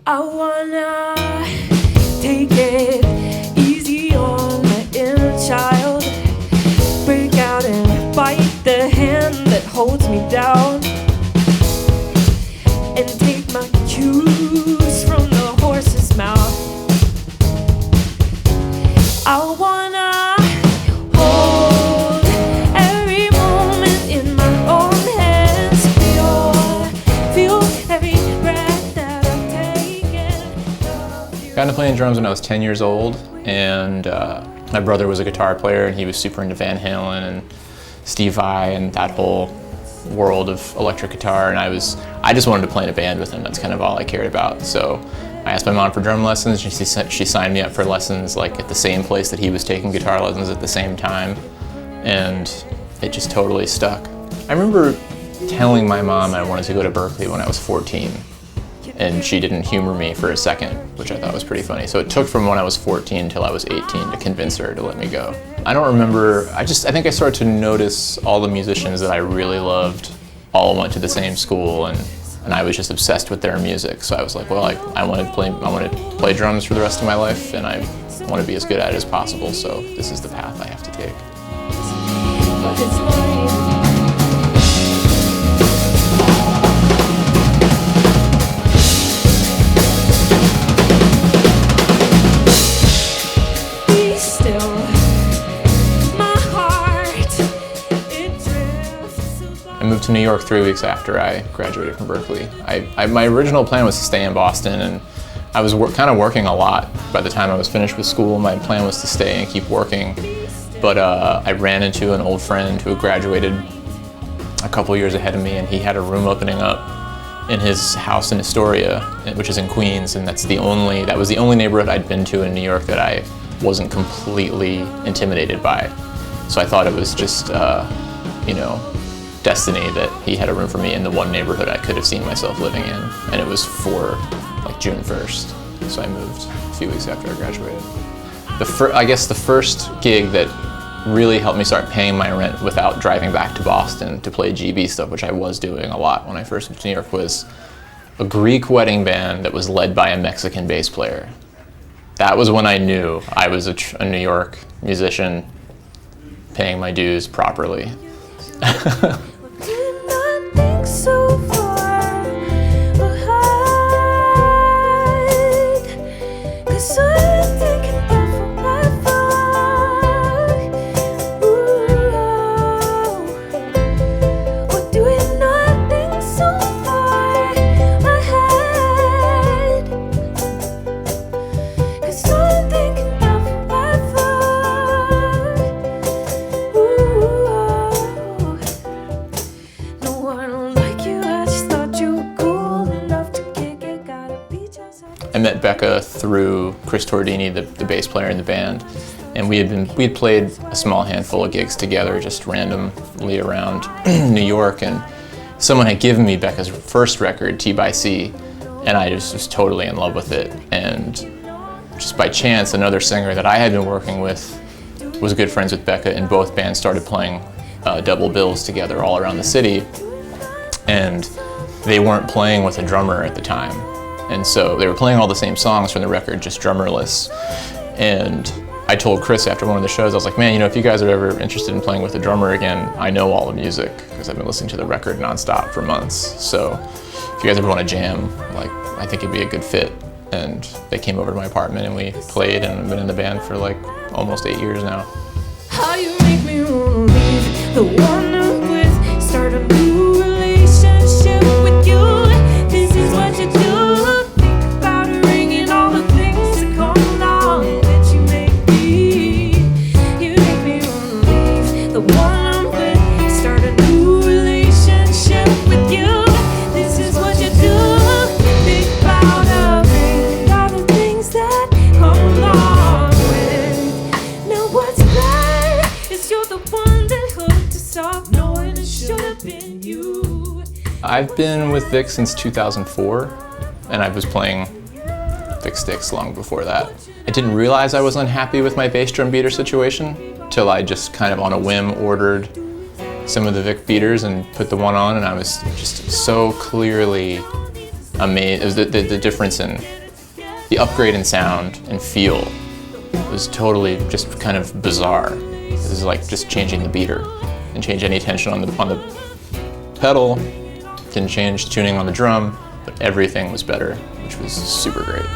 I wanna take it easy on my inner child. Break out and bite the hand that holds me down. And take my cues from the horse's mouth. I wanna hold every moment in my own hands. Feel every breath that I've taken. Got into playing drums when I was 10 years old, and my brother was a guitar player, and he was super into Van Halen and Steve Vai and that whole world of electric guitar, and I just wanted to play in a band with him. That's kind of all I cared about. So I asked my mom for drum lessons. She signed me up for lessons like at the same place that he was taking guitar lessons at the same time, and it just totally stuck. I remember telling my mom I wanted to go to Berklee when I was 14, and she didn't humor me for a second, which I thought was pretty funny. So it took from when I was 14 till I was 18 to convince her to let me go. I don't remember, I think I started to notice all the musicians that I really loved all went to the same school, and I was just obsessed with their music. So I was like, well, I want to play drums for the rest of my life, and I want to be as good at it as possible, so this is the path I have to take. I moved to New York 3 weeks after I graduated from Berklee. My original plan was to stay in Boston, and I was kind of working a lot by the time I was finished with school. My plan was to stay and keep working, but I ran into an old friend who graduated a couple years ahead of me, and he had a room opening up in his house in Astoria, which is in Queens, and that was the only neighborhood I'd been to in New York that I wasn't completely intimidated by. So I thought it was just, destiny that he had a room for me in the one neighborhood I could have seen myself living in, and it was for like June 1st. So I moved a few weeks after I graduated. I guess the first gig that really helped me start paying my rent without driving back to Boston to play GB stuff, which I was doing a lot when I first moved to New York, was a Greek wedding band that was led by a Mexican bass player. That was when I knew I was a New York musician paying my dues properly. So far behind, 'cause I'm thinking about forever. Ooh, we're doing nothing so far ahead, 'cause I'm thinking about forever. Ooh, no one. I met Becca through Chris Tordini, the bass player in the band, and we had played a small handful of gigs together, just randomly around New York, and someone had given me Becca's first record, T by C, and I just was totally in love with it. And just by chance, another singer that I had been working with was good friends with Becca, and both bands started playing double bills together all around the city, and they weren't playing with a drummer at the time. And so they were playing all the same songs from the record, just drummerless. And I told Chris after one of the shows, I was like, man, if you guys are ever interested in playing with a drummer again, I know all the music because I've been listening to the record nonstop for months. So if you guys ever want to jam, I think it'd be a good fit. And they came over to my apartment and we played, and I've been in the band for almost 8 years now. How you make me wanna leave the one I'm with, start a new relationship with you. This is what you do. I've been with Vic since 2004, and I was playing Vic sticks long before that. I didn't realize I was unhappy with my bass drum beater situation till I just kind of on a whim ordered some of the VicKick Beaters and put the one on, and I was just so clearly amazing. It was the difference in the upgrade in sound and feel was totally just kind of bizarre. This is like just changing the beater and change any tension on the pedal, didn't change tuning on the drum, but everything was better, which was super great.